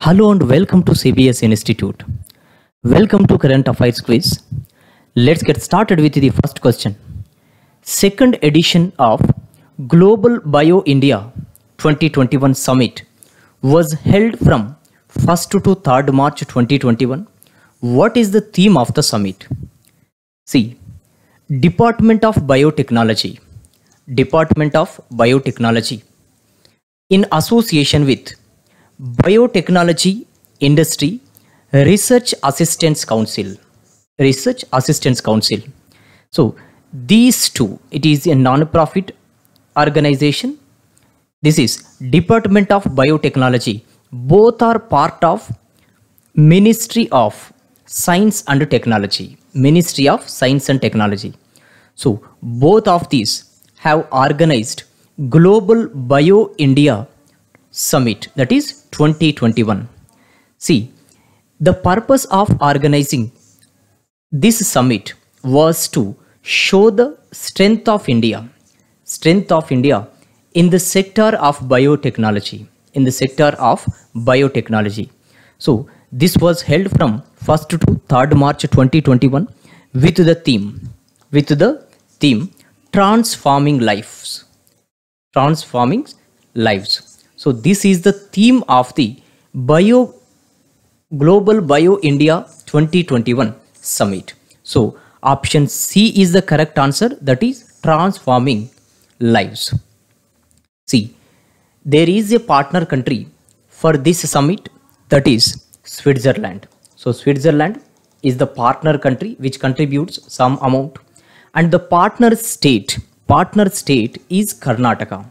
Hello and welcome to CBS Institute. Welcome to Current Affairs Quiz. Let's get started with the first question. Second edition of Global Bio India 2021 Summit was held from 1st to 3rd March 2021. What is the theme of the summit? C. Department of Biotechnology. Department of Biotechnology in association with Biotechnology Industry Research Assistance Council. Research Assistance Council. So these two, it is a non-profit organization. This is Department of Biotechnology. Both are part of Ministry of Science and Technology. Ministry of Science and Technology. So both of these have organized Global Bio India Summit, that is 2021. See, the purpose of organizing this summit was to show the strength of India in the sector of biotechnology, So this was held from 1st to 3rd March 2021 with the theme transforming lives. So this is the theme of the Global Bio India 2021 Summit. So option C is the correct answer, that is transforming lives. See, there is a partner country for this summit, that is Switzerland. So Switzerland is the partner country which contributes some amount, and the partner state is Karnataka.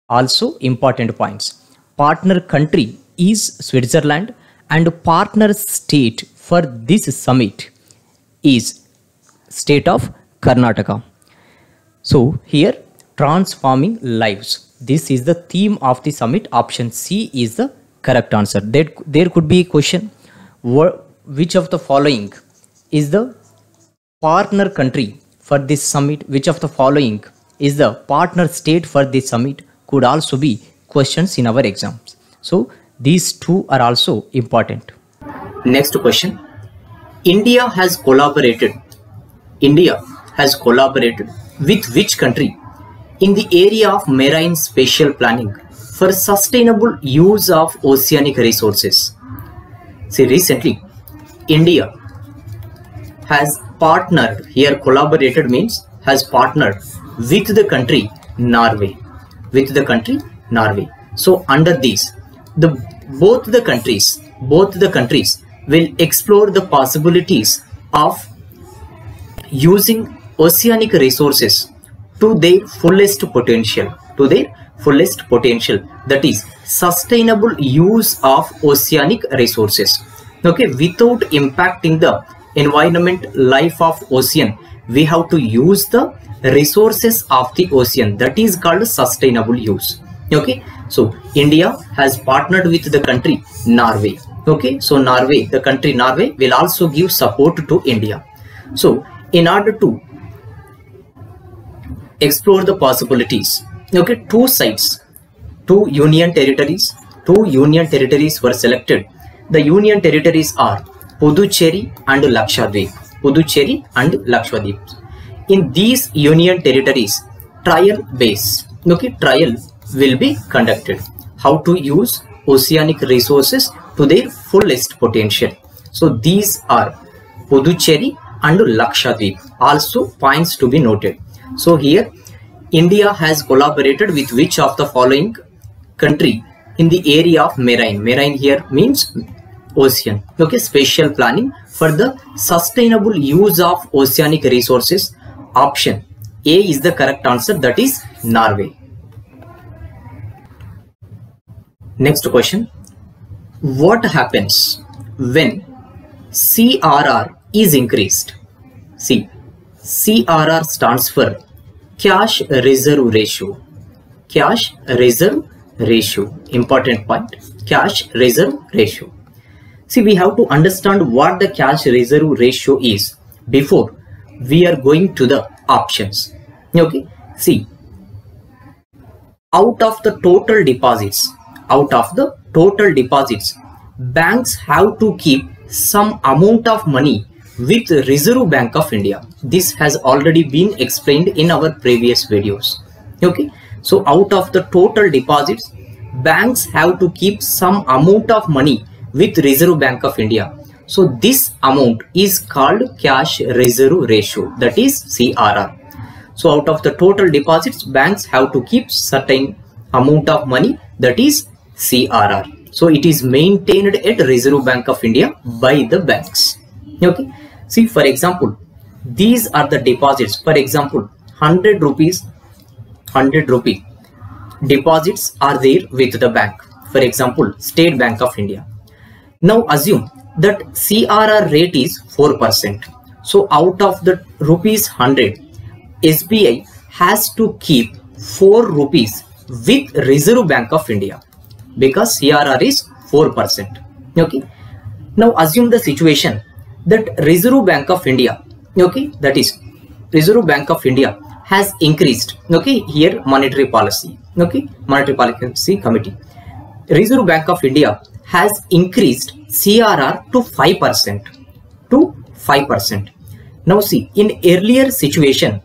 Also important points. Partner country is Switzerland and partner state for this summit is state of Karnataka. So here transforming lives. This is the theme of the summit. Option C is the correct answer. There could be a question, which of the following is the partner country for this summit? Which of the following is the partner state for this summit? Could also be questions in our exams. So these two are also important. Next question. India has collaborated with which country in the area of marine spatial planning for sustainable use of oceanic resources? See, recently India has partnered, here collaborated means has partnered with the country Norway. So under these, both the countries will explore the possibilities of using oceanic resources to their fullest potential. That is sustainable use of oceanic resources. Okay, without impacting the environment, life of ocean, we have to use the resources of the ocean. That is called sustainable use. Okay, so India has partnered with the country Norway. Okay, so the country Norway will also give support to India. So in order to explore the possibilities, okay, two union territories were selected. The union territories are Puducherry and Lakshadweep. In these union territories, trial will be conducted. How to use oceanic resources to their fullest potential. So these are Puducherry and Lakshadweep. Also points to be noted. So here India has collaborated with which of the following country in the area of marine? Marine here means ocean. Okay, spatial planning for the sustainable use of oceanic resources. Option A is the correct answer, that is Norway. Next question. What happens when CRR is increased? See, CRR stands for cash reserve ratio. Important point. Cash reserve ratio. See, we have to understand what the cash reserve ratio is before we are going to the options. Okay, see, out of the total deposits, banks have to keep some amount of money with Reserve Bank of India. This has already been explained in our previous videos. Okay, so out of the total deposits, banks have to keep some amount of money with Reserve Bank of India. So this amount is called cash reserve ratio, that is CRR. So out of the total deposits, banks have to keep certain amount of money, that is CRR. So it is maintained at Reserve Bank of India by the banks. Okay. See, for example, these are the deposits. For example, 100 rupees deposits are there with the bank. For example, State Bank of India. Now assume that CRR rate is 4%. So out of the rupees 100, SBI has to keep 4 rupees with Reserve Bank of India because CRR is 4%. Okay. Now assume the situation that Reserve Bank of India, okay, that is Reserve Bank of India has increased, okay, here monetary policy, okay, monetary policy committee. Reserve Bank of India has increased CRR to 5%. Now see, in earlier situation,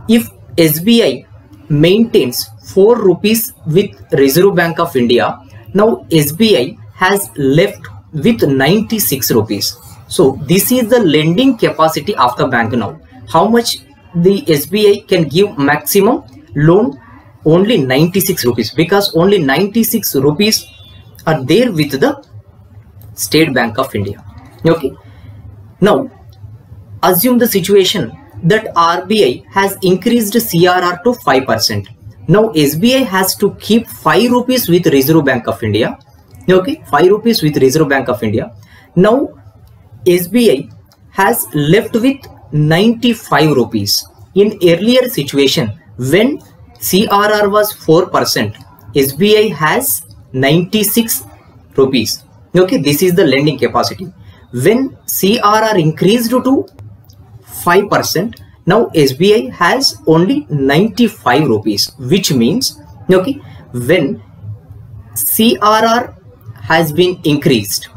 if SBI maintains 4 rupees with Reserve Bank of India, now SBI has left with 96 rupees. So this is the lending capacity of the bank now. How much the SBI can give maximum loan? Only 96 rupees, because only 96 rupees are there with the State Bank of India. Okay. Now assume the situation that RBI has increased CRR to 5%. Now SBI has to keep 5 rupees with Reserve Bank of India. Okay, 5 rupees with Reserve Bank of India. Now SBI has left with 95 rupees. In earlier situation, when CRR was 4%, SBI has 96 rupees. Okay, this is the lending capacity. When CRR increased to 5%, now SBI has only 95 rupees, which means, okay, when CRR has been increased,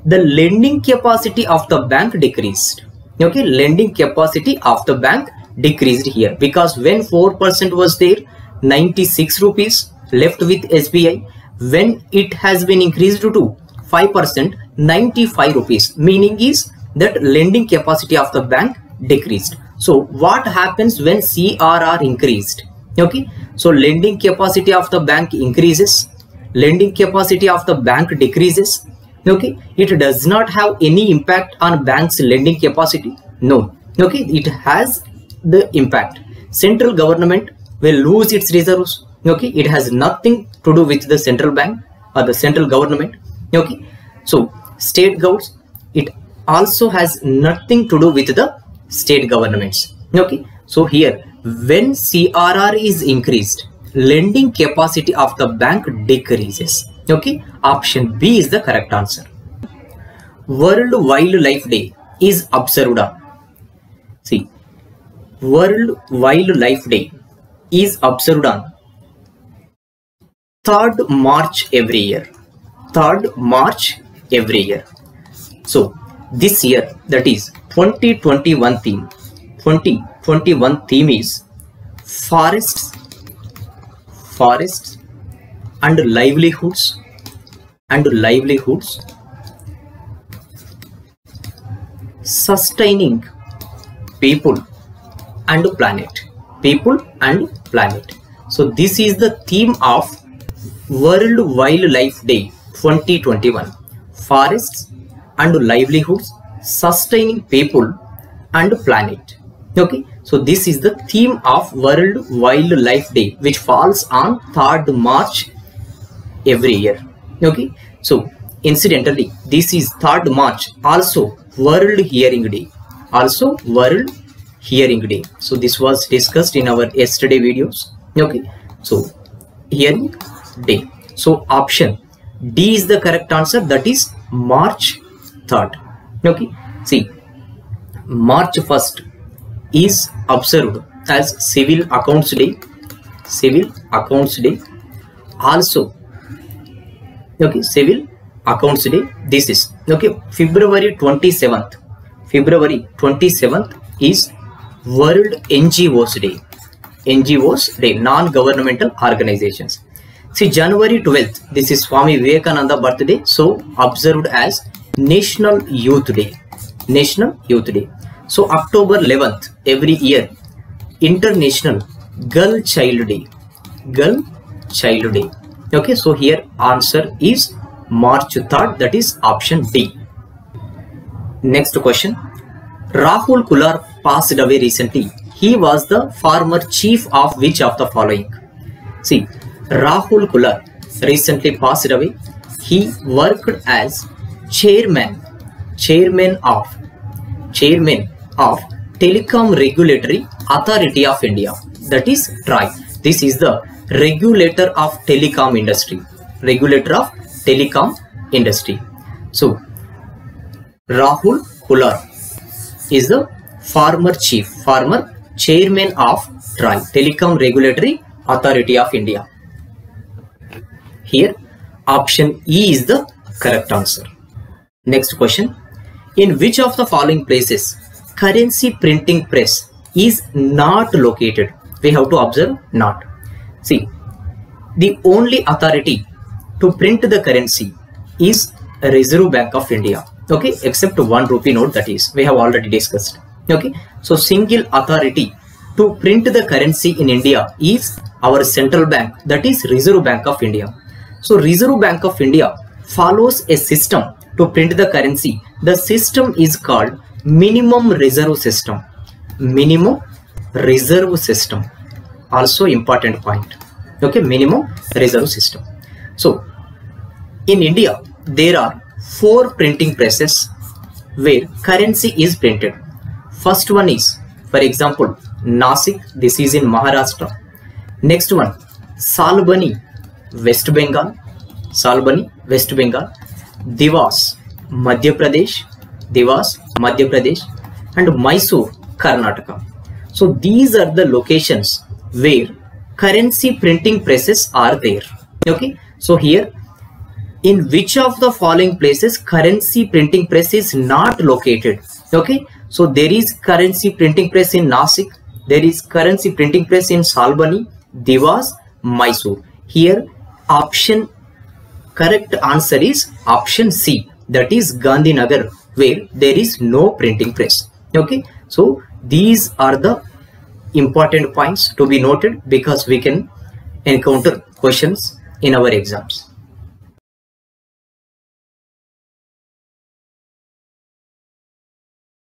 the lending capacity of the bank decreased. Okay, lending capacity of the bank decreased here, because when 4% was there, 96 rupees left with SBI. When it has been increased to 5%, 95 rupees, meaning is that lending capacity of the bank decreased. So what happens when CRR increased? Okay, so lending capacity of the bank increases, lending capacity of the bank decreases. Okay, it does not have any impact on bank's lending capacity. No. Okay, it has the impact. Central government will lose its reserves. Okay, it has nothing to do with the central bank or the central government. Okay, so state governments, it also has nothing to do with the state governments. Okay, so here when CRR is increased, lending capacity of the bank decreases. Okay, option B is the correct answer. World Wildlife Day is observed on, see, World Wildlife Day is observed on 3rd March every year. 3rd March every year. So this year, that is 2021 theme. 2021 theme is forests and livelihoods sustaining people and planet. So this is the theme of World Wildlife Day 2021. Forests and livelihoods sustaining people and planet. Okay, so this is the theme of World Wildlife Day, which falls on 3rd March every year. Okay, so incidentally, this is 3rd March, also World Hearing Day. So this was discussed in our yesterday videos. Okay, so Hearing Day. So option D is the correct answer, that is March 3rd. Okay, see, March 1st is observed as Civil Accounts Day. Also Okay, Civil Accounts Day. This is okay. February 27th. February 27th is World NGOs Day. NGOs Day, non-governmental organizations. See, January 12th, this is Swami Vivekananda birthday, so observed as National Youth Day. National Youth Day. So October 11th, every year, International Girl Child Day. Girl Child Day. Okay, so here answer is March 3rd, that is option D. Next question. Rahul Kular passed away recently. He was the former chief of which of the following? See, Rahul Kular recently passed away. He worked as chairman of Telecom Regulatory Authority of India, that is TRAI. This is the regulator of telecom industry. Regulator of telecom industry. So Rahul Kular is the former chairman of TRAI, Telecom Regulatory Authority of India. Here option E is the correct answer. Next question. In which of the following places currency printing press is not located? We have to observe not. See, the only authority to print the currency is Reserve Bank of India. Okay, except 1 rupee note, that is we have already discussed. Okay, so single authority to print the currency in India is our central bank, that is Reserve Bank of India. So Reserve Bank of India follows a system to print the currency. The system is called minimum reserve system. Minimum reserve system, also important point. Okay, minimum reserve system. So in India there are 4 printing presses where currency is printed. First one is, for example, Nasik, this is in Maharashtra. Next one, Salbani, West Bengal. Salbani, West Bengal. Dewas, Madhya Pradesh. Dewas, Madhya Pradesh. And Mysore, Karnataka. So these are the locations where currency printing presses are there. Okay, so here, in which of the following places currency printing press is not located? Okay, so there is currency printing press in Nasik, there is currency printing press in Salbani, Dewas, Mysore. Here option correct answer is option C, that is Gandhinagar, where there is no printing press. Okay, so these are the important points to be noted because we can encounter questions in our exams.